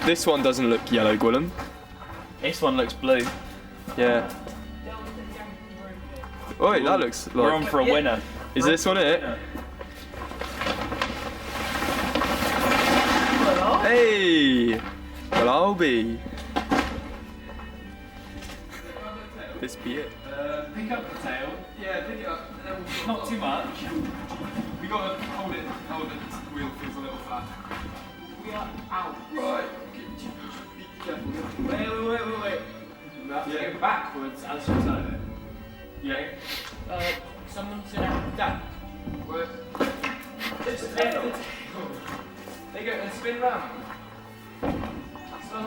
This one doesn't look yellow, Gwillem. This one looks blue. Yeah. Oh, wait, that looks like... We're on for a winner. Is this one it? Hey! Well, I'll be. This be it. Pick up the tail. Yeah, pick it up. Not too much. We gotta hold it. Hold it. The wheel feels a little flat. We are out. Right. Wait. We have to go backwards as you turn it. Yeah. Someone's in our down. Where? It's the tail. They go and spin round. Slow.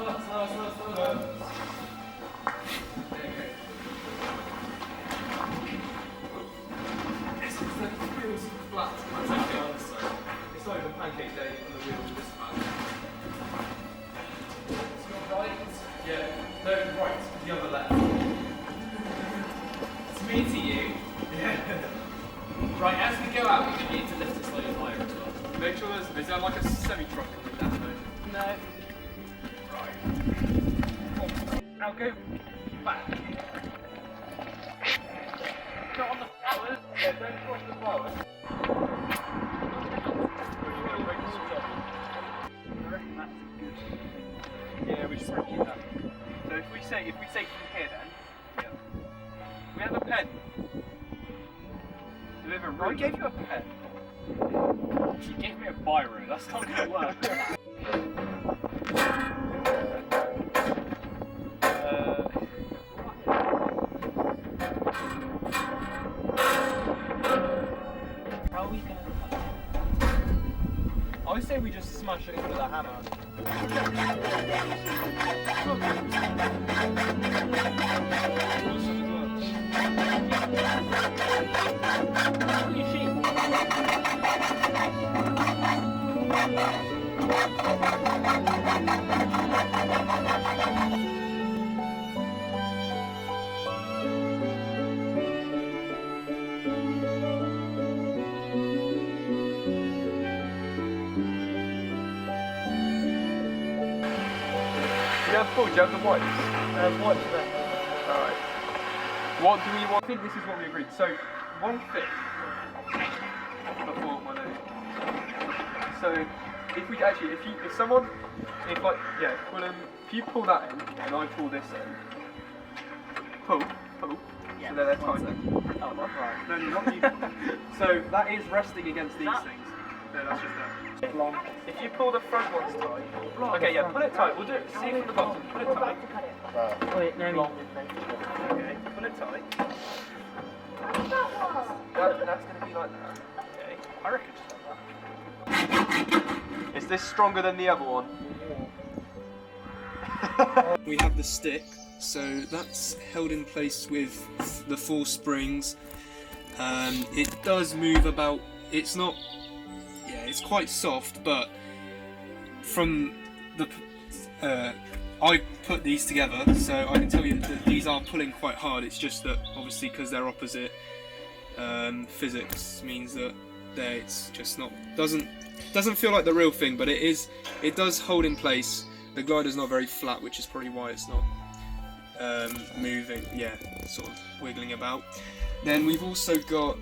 There you go. The wheel's flat. It's not even pancake day on the wheel this flat. It's not right. Yeah. No, right. The other left. It's me to you. Yeah. Right, as we go out, we're going to need to lift it slightly higher as well. Make sure is there like a semi-truck coming down there? No. Right. Now go back. Not on the flowers. Yeah, don't cross the flowers. I reckon that's good. Yeah, we just keep that. So if we say from here then, yeah. We have a pen. Do we have a I gave you a pen. You gave me a biro, that's not going to work. How are we going to cut it? I say we just smash it into the hammer. Do you have full? Do you have the whites? What's that? Alright. What do we want? I think this is what we agreed. So, 1/5 before my name. So, if we actually, if you pull that in and I pull this in, pull. Yeah. So they're tight. Oh, not right. No, not you. So that is resting against these things. No, that's just that. If you pull the front ones tight. Okay, yeah, pull it tight. We'll do it. See from the bottom. Pull it tight. Wait, no. Okay, pull it tight. That's going to be like that. Okay, I reckon just like that. Is this stronger than the other one? We have the stick, so that's held in place with the 4 springs. It does move about. It's not. Yeah, it's quite soft, but from the I put these together, so I can tell you that these are pulling quite hard. It's just that obviously because they're opposite, physics means that it's just not doesn't feel like the real thing, but it is. It does hold in place. The glider's not very flat, which is probably why it's not moving. Yeah, sort of wiggling about. Then we've also got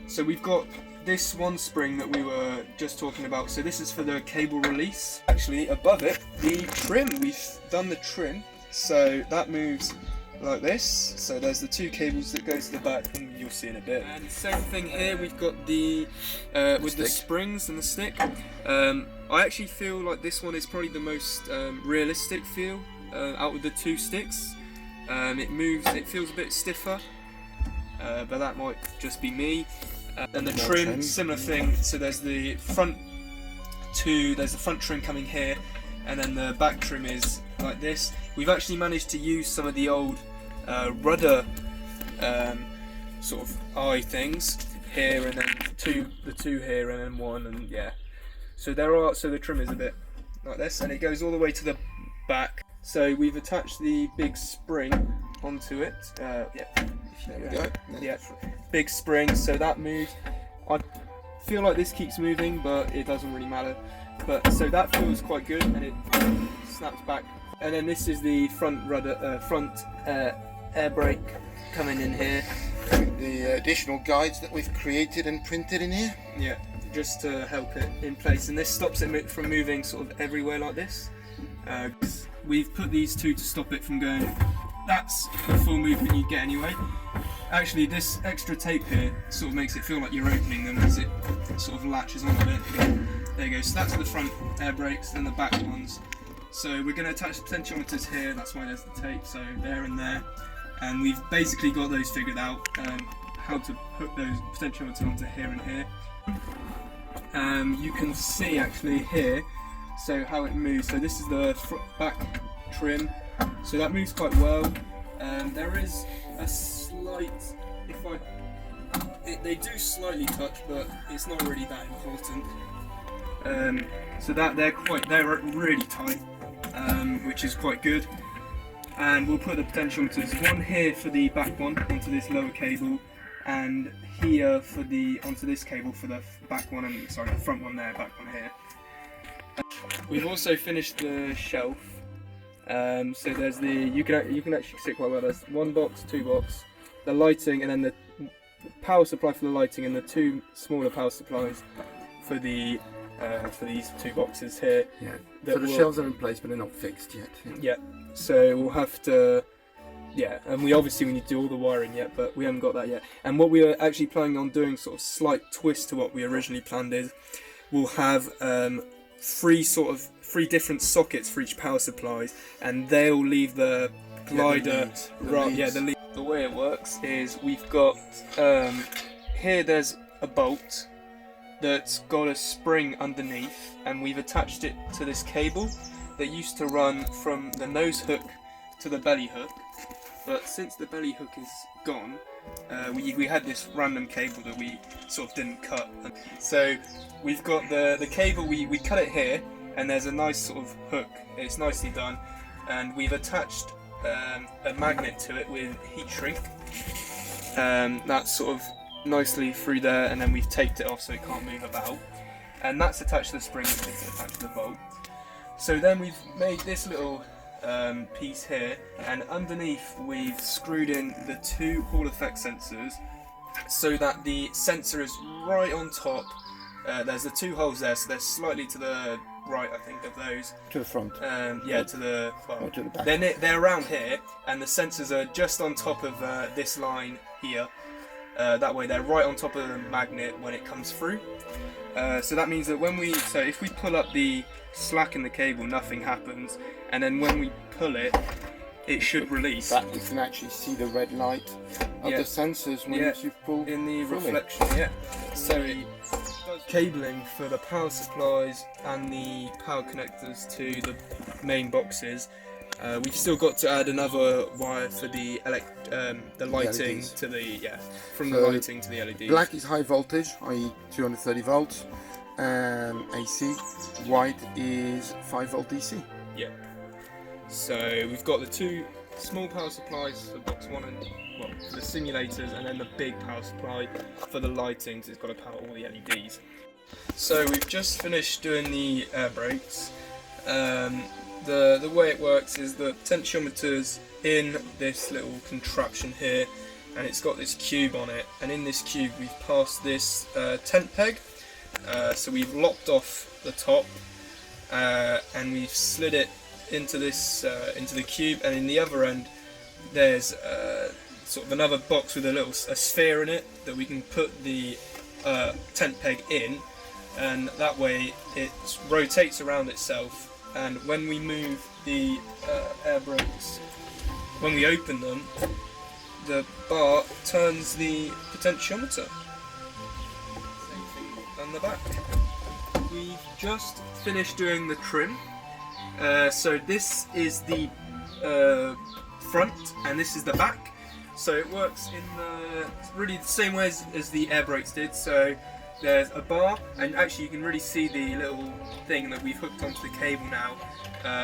this one spring that we were just talking about. So this is for the cable release. Actually, above it, the trim. We've done the trim, so that moves like this. So there's the 2 cables that go to the back, and you'll see in a bit. And same thing here. We've got the with the springs and the stick. I actually feel like this one is probably the most realistic feel out of the 2 sticks. It moves. It feels a bit stiffer, but that might just be me. And the trim, similar thing. So there's the front there's the front trim coming here, and then the back trim is like this. We've actually managed to use some of the old rudder sort of eye things here, and then the two here, and then one, and yeah. So the trim is a bit like this, and it goes all the way to the back. So we've attached the big spring onto it. Yeah. There we go. Yeah, big spring, so that moves. I feel like this keeps moving, but it doesn't really matter. But so that feels quite good, and it snaps back. And then this is the front rudder, front air brake coming in here. The additional guides that we've created and printed in here. Yeah, just to help it in place, and this stops it from moving sort of everywhere like this. We've put these two to stop it from going. That's the full movement you get anyway. Actually, this extra tape here sort of makes it feel like you're opening them as it sort of latches on a bit. There you go. So that's the front air brakes, and the back ones. So we're going to attach potentiometers here. That's why there's the tape. So there and there, and we've basically got those figured out. How to hook those potentiometers onto here and here. You can see actually here. So how it moves. So this is the back trim. So that moves quite well. There is a slight, they do slightly touch, but it's not really that important. So that they're really tight, which is quite good. And we'll put the potentiometers, one here for the back one onto this lower cable, and here for onto this cable for the back one, and sorry, the front one there, back one here. We've also finished the shelf. So there's you can actually see it quite well. There's one box, two box, the lighting, and then the power supply for the lighting, and the two smaller power supplies for the for these two boxes here. Yeah. So the shelves are in place, but they're not fixed yet. Yeah. So we'll have to. Yeah, and we need to do all the wiring yet, but we haven't got that yet. And what we are actually planning on doing, sort of slight twist to what we originally planned, is we'll have three different sockets for each power supplies, and they'll leave the glider the way it works is we've got here there's a bolt that's got a spring underneath, and we've attached it to this cable that used to run from the nose hook to the belly hook, but since the belly hook is gone, we had this random cable that we sort of didn't cut. So we've got the cable, we cut it here, and there's a nice sort of hook. It's nicely done, and we've attached a magnet to it with heat shrink. That's sort of nicely through there, and then we've taped it off so it can't move about. And that's attached to the spring, which is attached to the bolt. So then we've made this little piece here, and underneath we've screwed in the two Hall effect sensors so that the sensor is right on top. There's the two holes there, so they're slightly to the right, I think, of those. To the front. Yeah, to the to the back. They're around here, and the sensors are just on top of this line here. That way they're right on top of the magnet when it comes through. So that means that if we pull up the slack in the cable, nothing happens, and then when we pull it, it should release. That you can actually see the red light of the sensors once you've pulled in the fully. reflection. Yeah. So cabling for the power supplies and the power connectors to the main boxes. We've still got to add another wire for the lighting LEDs. to the from the lighting to the LEDs. Black is high voltage, i.e. 230 volts, and AC. White is 5 volt DC. Yeah. So we've got the two small power supplies for box one and for the simulators, and then the big power supply for the lighting, so it's got to power all the LEDs. So we've just finished doing the air brakes. The way it works is the potentiometer's in this little contraption here, and it's got this cube on it, and in this cube we've passed this tent peg. So we've lopped off the top, and we've slid it into this into the cube, and in the other end there's sort of another box with a sphere in it that we can put the tent peg in, and that way it rotates around itself, and when we move the air brakes, when we open them, the bar turns the potentiometer. Same thing on the back. We've just finished doing the trim. So this is the front, and this is the back. So it works in really the same way as the air brakes did. So there's a bar, and actually you can really see the little thing that we've hooked onto the cable now.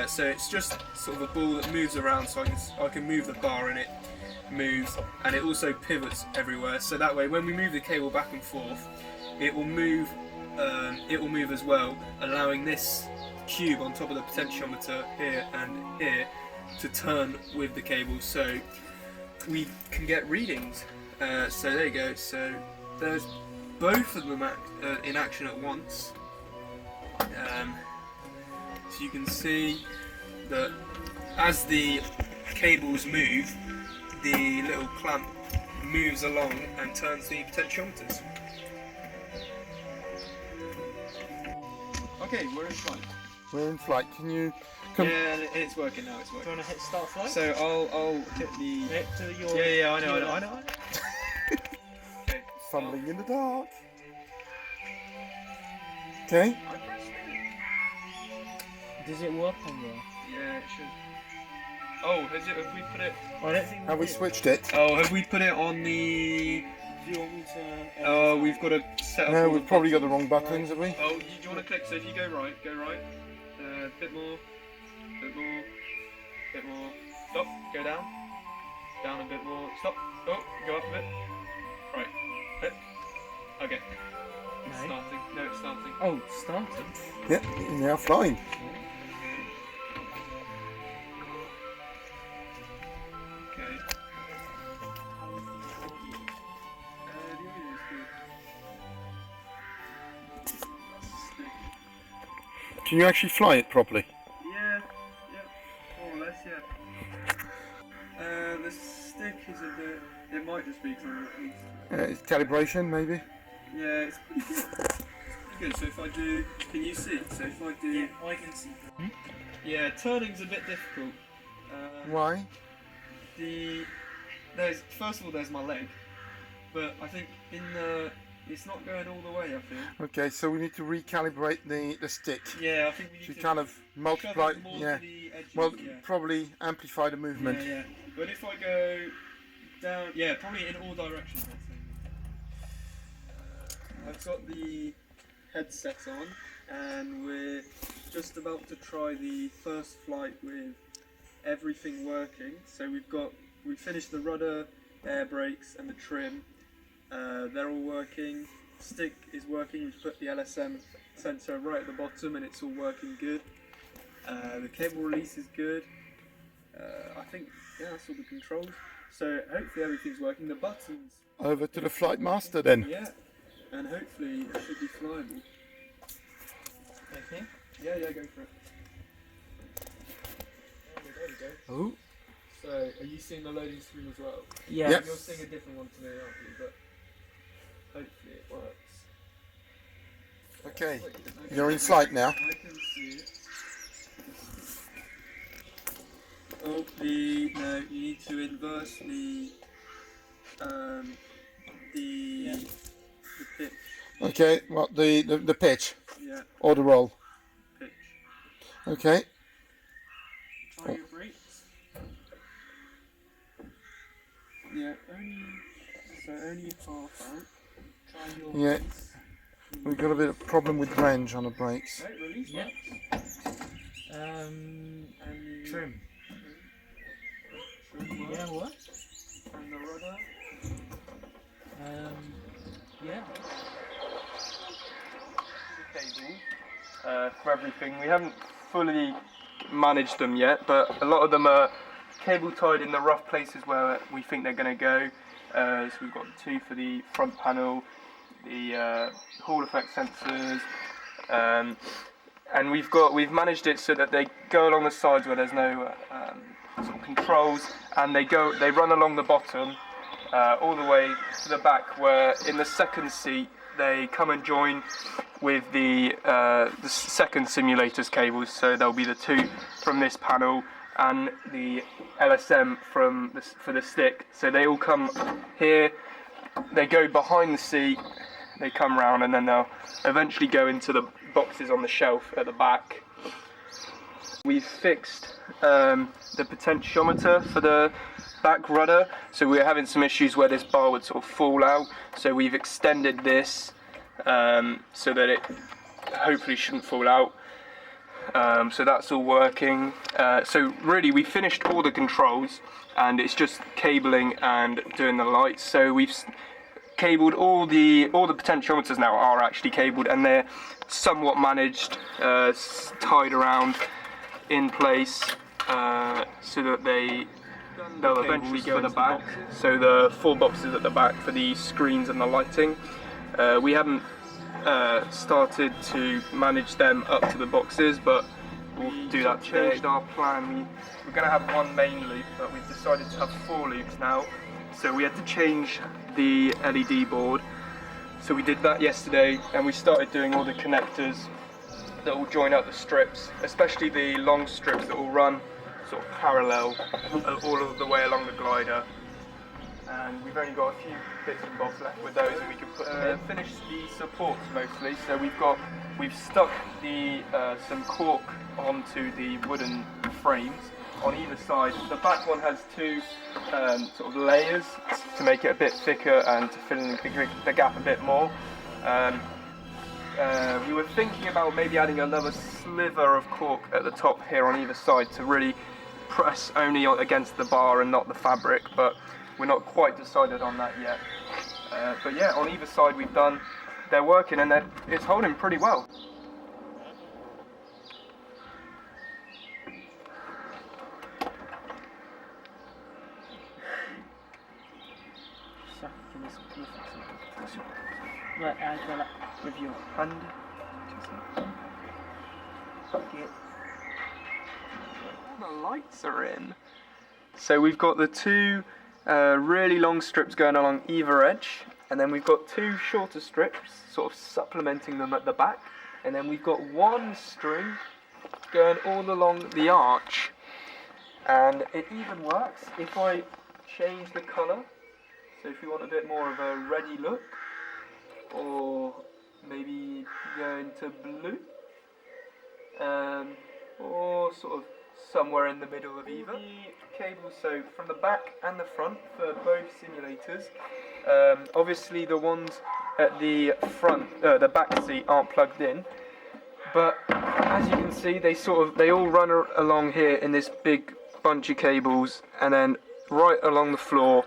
So it's just sort of a ball that moves around, so I can move the bar, and it moves, and it also pivots everywhere. So that way when we move the cable back and forth, it will move it will move as well, allowing this cube on top of the potentiometer here and here to turn with the cable, so we can get readings. So there you go. So there's both of them in action at once. So you can see that as the cables move, the little clamp moves along and turns the potentiometers. Okay, we're in flight. We're in flight. Can you come? Yeah, it's working now. It's Do you working. want to hit start flight? So I'll hit the. Hit to your. Yeah, I know. Okay. Fumbling in the dark. Okay. I pressed it. Does it work on your? Yeah, it should. Oh, have we put it? I don't think. Have we switched it? Oh, have we put it on the? Do you want me to? Oh, we've got to set up. No, all we've the probably got the buttons. wrong buttons, have we? Oh, do you want to click? So if you go right. Bit more. Stop. Go down. Down a bit more. Stop. Oh, go up a bit. Right. Hit. Okay. It's No. starting. No, it's starting. Oh, started. Yep, you're now flying. Okay. The audio is good. Stick. Can you actually fly it properly? Yeah, more or less, yeah. The stick is a bit. It might just be because I'm not used to it. It's calibration, maybe? Yeah, it's pretty good. It's pretty good. So if I do, can you see? So if I do, Yeah, I can see. yeah, turning's a bit difficult. Why? First of all, there's my leg, but I think it's not going all the way. I think. Okay, so we need to recalibrate the stick. Yeah, I think we need To to kind of shove multiply, it more yeah. to the edges, Well, yeah. probably amplify the movement. Yeah. But if I go down, yeah, probably in all directions. I've got the headset on, and we're just about to try the first flight with everything working. So we've finished the rudder, air brakes, and the trim. They're all working. Stick is working. We've put the LSM sensor right at the bottom, and it's all working good. The cable release is good. I think, yeah, that's all the controls. So hopefully everything's working. The buttons, Over to the flight master then. yeah, and hopefully it should be flyable. Okay. Yeah, go for it. There we go. Oh. So, are you seeing the loading screen as well? Yeah. Yep. You're seeing a different one to me, aren't you? But hopefully it works. Okay, Okay. you're in flight now. I can see it. Oh, no, you need to inverse the pitch. Okay, what the pitch Yeah, or the roll? pitch. Okay. Try your brakes. Yeah, only half out. Try your Yeah. brakes. We've got a bit of problem with range on the brakes. Right, release Yeah. that. And the Trim. trim Yeah, works. what? And the rudder. Yeah. The cable for everything. We haven't fully managed them yet, but a lot of them are cable tied in the rough places where we think they're going to go. So we've got two for the front panel, the Hall effect sensors, and we've managed it so that they go along the sides where there's no sort of controls, and they run along the bottom all the way to the back, where in the second seat they come and join with the second simulator's cables. So there'll be the two from this panel and the LSM for the stick. So they all come here, they go behind the seat, they come round, and then they'll eventually go into the boxes on the shelf at the back. We've fixed the potentiometer for the back rudder, so we're having some issues where this bar would sort of fall out, so we've extended this so that it hopefully shouldn't fall out. So that's all working. So really we finished all the controls, and it's just cabling and doing the lights. So we've cabled. All the potentiometers now are actually cabled, and they're somewhat managed, tied around in place, so that they'll eventually go in the back. So the 4 boxes at the back for the screens and the lighting. We haven't started to manage them up to the boxes, but we'll do that today. Changed our plan. We're going to have 1 main loop, but we've decided to have 4 loops now. So we had to change the LED board. So we did that yesterday, and we started doing all the connectors that will join up the strips, especially the long strips that will run sort of parallel all of the way along the glider. And we've only got a few bits and bobs left with those, and we can put them in. Finished the supports mostly, so we've stuck some cork onto the wooden frames on either side. The back one has 2 sort of layers to make it a bit thicker and to fill in the gap a bit more. We were thinking about maybe adding another sliver of cork at the top here on either side to really press only against the bar and not the fabric, but we're not quite decided on that yet. But yeah, on either side they're working, and it's holding pretty well. With your hand. All the lights are in. So we've got the 2 really long strips going along either edge, and then we've got 2 shorter strips sort of supplementing them at the back, and then we've got 1 string going all along the arch. And it even works if I change the colour. So if you want a bit more of a reddy look, or maybe go into blue, or sort of somewhere in the middle of either. The cables, so from the back and the front for both simulators. Obviously the ones at the front, the back seat, aren't plugged in, but as you can see, they all run along here in this big bunch of cables, and then right along the floor.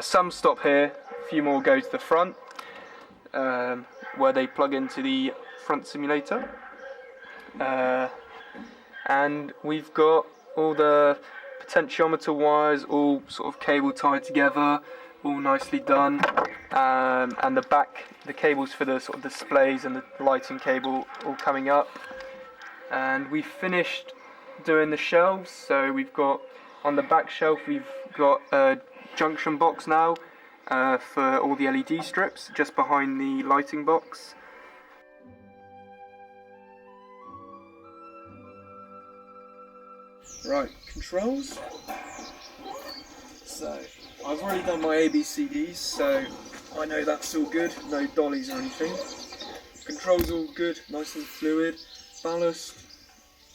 Some stop here, a few more go to the front, where they plug into the front simulator. And we've got all the potentiometer wires all sort of cable tied together, all nicely done, and the cables for the sort of displays and the lighting cable all coming up. And we've finished doing the shelves, so we've got on the back shelf we've got a junction box now for all the LED strips just behind the lighting box. Right, controls. So I've already done my ABCDs, so I know that's all good, no dollies or anything. Controls all good, nice and fluid. Ballast,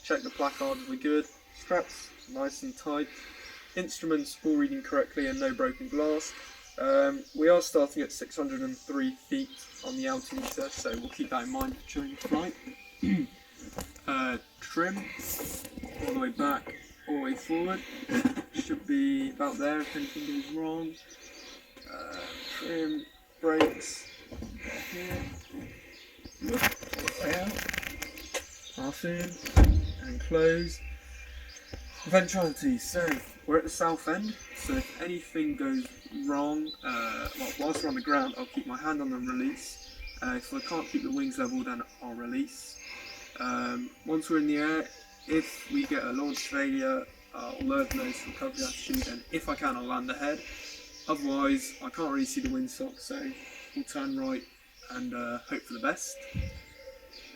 check the placards, we're good. Straps, nice and tight. Instruments all reading correctly and no broken glass. We are starting at 603 feet on the altimeter, so we'll keep that in mind during the flight. Trim, all the way back, all the way forward. Should be about there if anything goes wrong. Trim, brakes, here, all the way out, half in, and close. Eventuality, so we're at the south end, so if anything goes wrong, whilst we're on the ground, I'll keep my hand on the release. If I can't keep the wings level, then I'll release. Once we're in the air, if we get a launch failure, I'll alert nose recovery attitude, and if I can, I'll land ahead. Otherwise, I can't really see the windsock, so we'll turn right and hope for the best.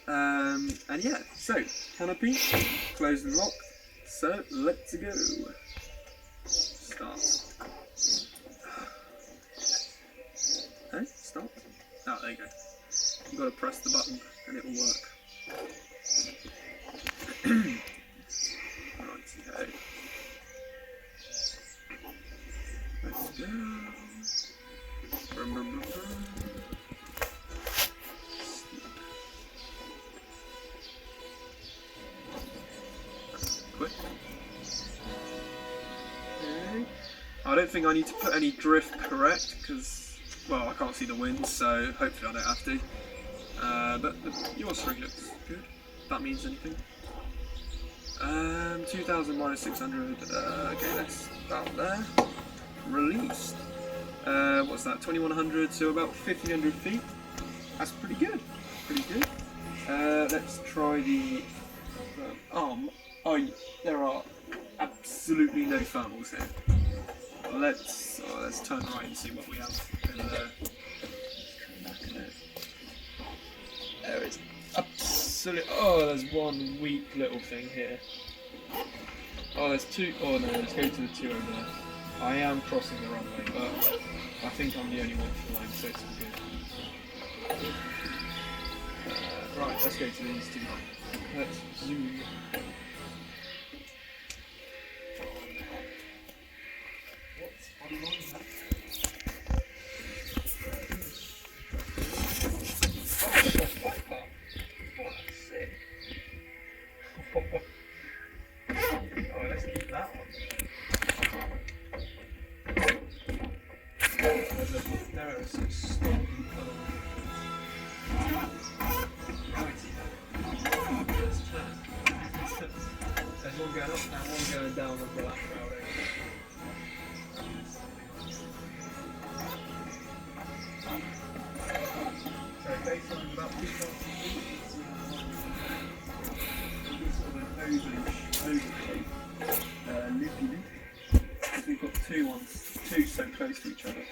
And yeah, so canopy, closed and locked. So let's go. Start. Okay, stop. Oh, there you go. You've got to press the button and it will work. Right, let's go. Quick. Okay. I don't think I need to put any drift correct because well, I can't see the wind, so hopefully I don't have to. But your string looks good. If that means anything. 2000 minus 600. Okay, that's about there. Released. What's that? 2100, so about 1500 feet. That's pretty good. Pretty good. Let's try the. There are absolutely no thermals here. Let's turn right and see what we have in there. There is absolutely. Oh, there's one weak little thing here. Oh, there's two. Oh no, let's go to the two over there. I am crossing the runway, but I think I'm the only one flying, so it's all good. Right, let's go to these two. Let's zoom. What's online? Oh, let's keep that one. There are some stompy colours. Righty then. Let's turn. There's one going up and one going down on the black rail there. So based on about 2,000 feet, it's sort of an oval shape, loopy loop. Because we've got two so close to each other.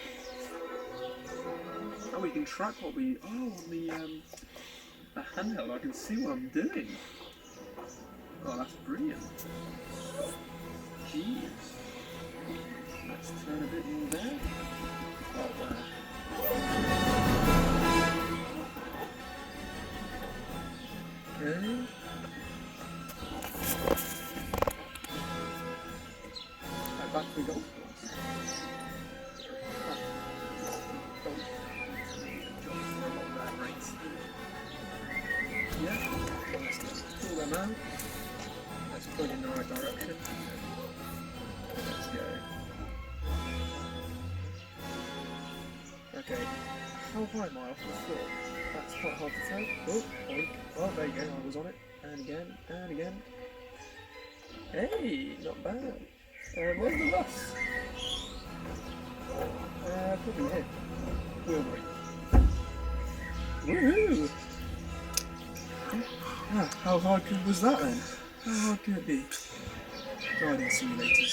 Oh, we can track what we. Oh, on the handheld, I can see what I'm doing. Oh, that's brilliant. Jeez. Let's turn a bit more there. Oh, there. Okay. Back to the golf course. Yeah, let's just pull them out. Let's put it in the right direction. Let's go. Okay, how high am I off the floor? That's quite hard to tell. Oh, oink. Oh, there you go, I was on it. And again, and again. Hey, not bad. Where's the bus? Probably here. Wheel brake. Woohoo! Ah, how hard was that then? How hard could it be? Riding simulators.